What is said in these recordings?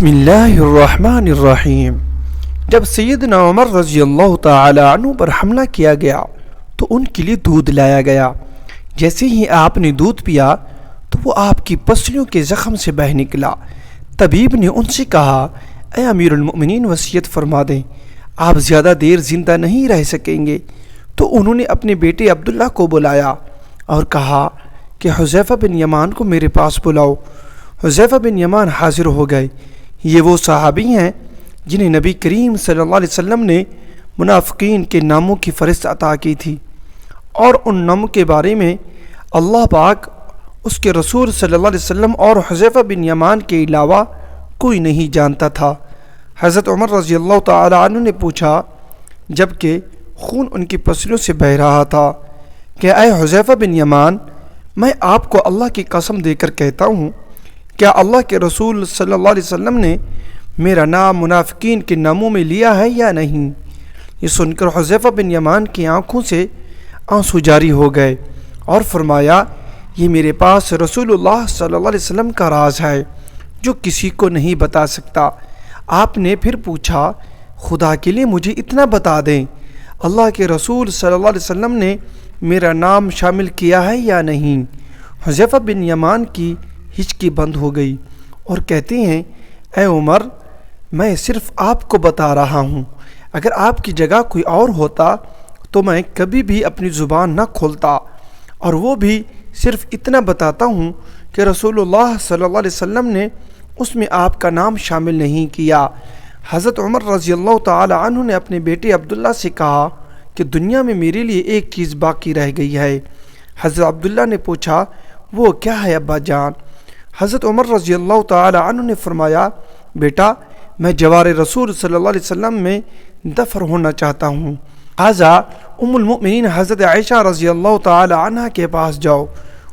بسم اللہ الرحمن الرحیم۔ جب سیدنا عمر رضی اللہ تعالی عنہ پر حملہ کیا گیا تو ان کے لیے دودھ لایا گیا۔ جیسے ہی آپ نے دودھ پیا تو وہ آپ کی پسلیوں کے زخم سے بہہ نکلا۔ طبیب نے ان سے کہا، اے امیر المؤمنین وصیت فرما دیں، آپ زیادہ دیر زندہ نہیں رہ سکیں گے۔ تو انہوں نے اپنے بیٹے عبداللہ کو بلایا اور کہا کہ حذیفہ بن یمان کو میرے پاس بلاؤ۔ حذیفہ بن یمان حاضر ہو گئے۔ یہ وہ صحابی ہیں جنہیں نبی کریم صلی اللہ علیہ وسلم نے منافقین کے ناموں کی فہرست عطا کی تھی، اور ان ناموں کے بارے میں اللہ پاک، اس کے رسول صلی اللہ علیہ وسلم اور حذیفہ بن یمان کے علاوہ کوئی نہیں جانتا تھا۔ حضرت عمر رضی اللہ تعالی عنہ نے پوچھا، جبکہ خون ان کی پسلیوں سے بہہ رہا تھا، کہ اے حذیفہ بن یمان، میں آپ کو اللہ کی قسم دے کر کہتا ہوں، کیا اللہ کے رسول صلی اللہ علیہ وسلم نے میرا نام منافقین کے ناموں میں لیا ہے یا نہیں؟ یہ سن کر حذیفہ بن یمان کی آنکھوں سے آنسو جاری ہو گئے اور فرمایا، یہ میرے پاس رسول اللہ صلی اللہ علیہ وسلم کا راز ہے جو کسی کو نہیں بتا سکتا۔ آپ نے پھر پوچھا، خدا کے لیے مجھے اتنا بتا دیں، اللہ کے رسول صلی اللہ علیہ وسلم نے میرا نام شامل کیا ہے یا نہیں؟ حذیفہ بن یمان کی ہچکی بند ہو گئی اور کہتے ہیں، اے عمر، میں صرف آپ کو بتا رہا ہوں، اگر آپ کی جگہ کوئی اور ہوتا تو میں کبھی بھی اپنی زبان نہ کھولتا، اور وہ بھی صرف اتنا بتاتا ہوں کہ رسول اللہ صلی اللہ علیہ وسلم نے اس میں آپ کا نام شامل نہیں کیا۔ حضرت عمر رضی اللہ تعالی عنہ نے اپنے بیٹے عبداللہ سے کہا کہ دنیا میں میرے لیے ایک چیز باقی رہ گئی ہے۔ حضرت عبداللہ نے پوچھا، وہ کیا ہے ابا جان؟ حضرت عمر رضی اللہ تعالی عنہ نے فرمایا، بیٹا، میں جوار رسول صلی اللہ علیہ وسلم میں دفن ہونا چاہتا ہوں۔ لہذا ام المؤمنین حضرت عائشہ رضی اللہ تعالی عنہ کے پاس جاؤ،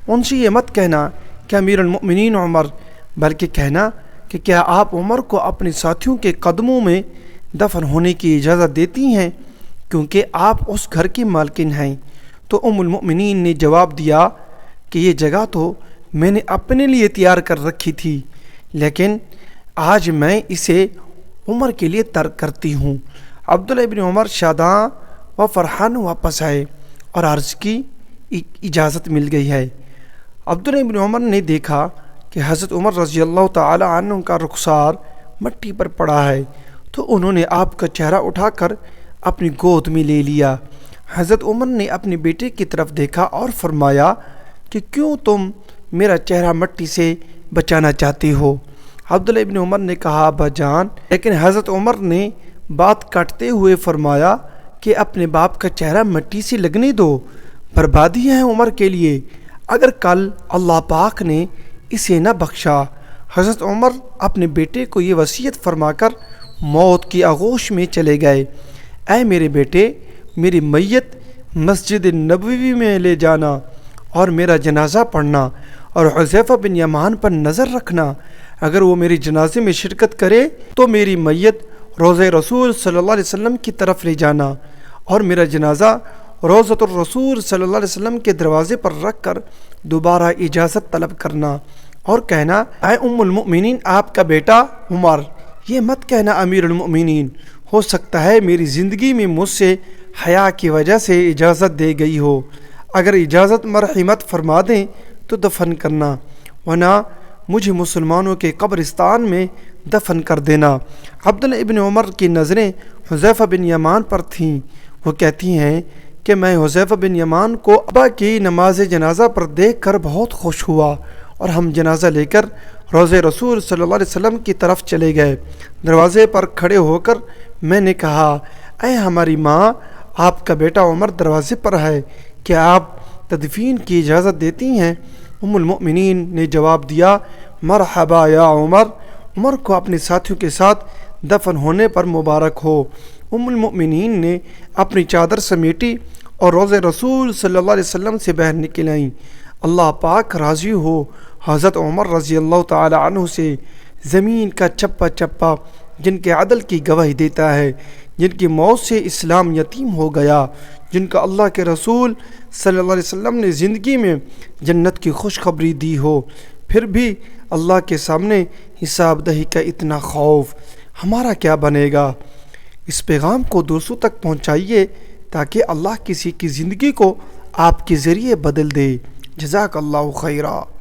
ان سے یہ مت کہنا کہ امیر المؤمنین عمر، بلکہ کہنا کہ کیا آپ عمر کو اپنے ساتھیوں کے قدموں میں دفن ہونے کی اجازت دیتی ہیں، کیونکہ آپ اس گھر کی مالکن ہیں۔ تو ام المؤمنین نے جواب دیا کہ یہ جگہ تو میں نے اپنے لیے تیار کر رکھی تھی، لیکن آج میں اسے عمر کے لیے ترک کرتی ہوں۔ عبداللہ ابن عمر شاداں و فرحان واپس آئے اور عرض کی اجازت مل گئی ہے۔ عبداللہ ابن عمر نے دیکھا کہ حضرت عمر رضی اللہ تعالی عنہ کا رخسار مٹی پر پڑا ہے، تو انہوں نے آپ کا چہرہ اٹھا کر اپنی گود میں لے لیا۔ حضرت عمر نے اپنے بیٹے کی طرف دیکھا اور فرمایا کہ کیوں تم میرا چہرہ مٹی سے بچانا چاہتے ہو؟ عبداللہ ابن عمر نے کہا، ابا جان، لیکن حضرت عمر نے بات کاٹتے ہوئے فرمایا کہ اپنے باپ کا چہرہ مٹی سے لگنے دو، بربادی ہے عمر کے لیے اگر کل اللہ پاک نے اسے نہ بخشا۔ حضرت عمر اپنے بیٹے کو یہ وصیت فرما کر موت کی آغوش میں چلے گئے، اے میرے بیٹے، میری میت مسجد نبوی میں لے جانا اور میرا جنازہ پڑھنا، اور حذیفہ بن یمان پر نظر رکھنا، اگر وہ میری جنازے میں شرکت کرے تو میری میت روضہ رسول صلی اللہ علیہ وسلم کی طرف لے جانا، اور میرا جنازہ روضۃ الرسول صلی اللہ علیہ وسلم کے دروازے پر رکھ کر دوبارہ اجازت طلب کرنا اور کہنا، اے ام المؤمنین، آپ کا بیٹا عمر، یہ مت کہنا امیر المؤمنین، ہو سکتا ہے میری زندگی میں مجھ سے حیا کی وجہ سے اجازت دے گئی ہو، اگر اجازت مرحمت فرما دیں تو دفن کرنا، ورنہ مجھے مسلمانوں کے قبرستان میں دفن کر دینا۔ عبداللہ ابن عمر کی نظریں حذیفہ بن یمان پر تھیں۔ وہ کہتی ہیں کہ میں حذیفہ بن یمان کو ابا کی نماز جنازہ پر دیکھ کر بہت خوش ہوا، اور ہم جنازہ لے کر روضہ رسول صلی اللہ علیہ وسلم کی طرف چلے گئے۔ دروازے پر کھڑے ہو کر میں نے کہا، اے ہماری ماں، آپ کا بیٹا عمر دروازے پر ہے، کیا آپ تدفین کی اجازت دیتی ہیں؟ ام المؤمنین نے جواب دیا، مرحبا یا عمر، عمر کو اپنے ساتھیوں کے ساتھ دفن ہونے پر مبارک ہو۔ ام المؤمنین نے اپنی چادر سمیٹی اور روضہ رسول صلی اللہ علیہ وسلم سے باہر نکل آئیں۔ اللہ پاک راضی ہو حضرت عمر رضی اللہ تعالی عنہ سے، زمین کا چپا چپا جن کے عدل کی گواہی دیتا ہے، جن کی موت سے اسلام یتیم ہو گیا، جن کا اللہ کے رسول صلی اللہ علیہ وسلم نے زندگی میں جنت کی خوشخبری دی ہو، پھر بھی اللہ کے سامنے حساب دہی کا اتنا خوف، ہمارا کیا بنے گا؟ اس پیغام کو دوسروں تک پہنچائیے تاکہ اللہ کسی کی زندگی کو آپ کے ذریعے بدل دے۔ جزاک اللہ خیرہ۔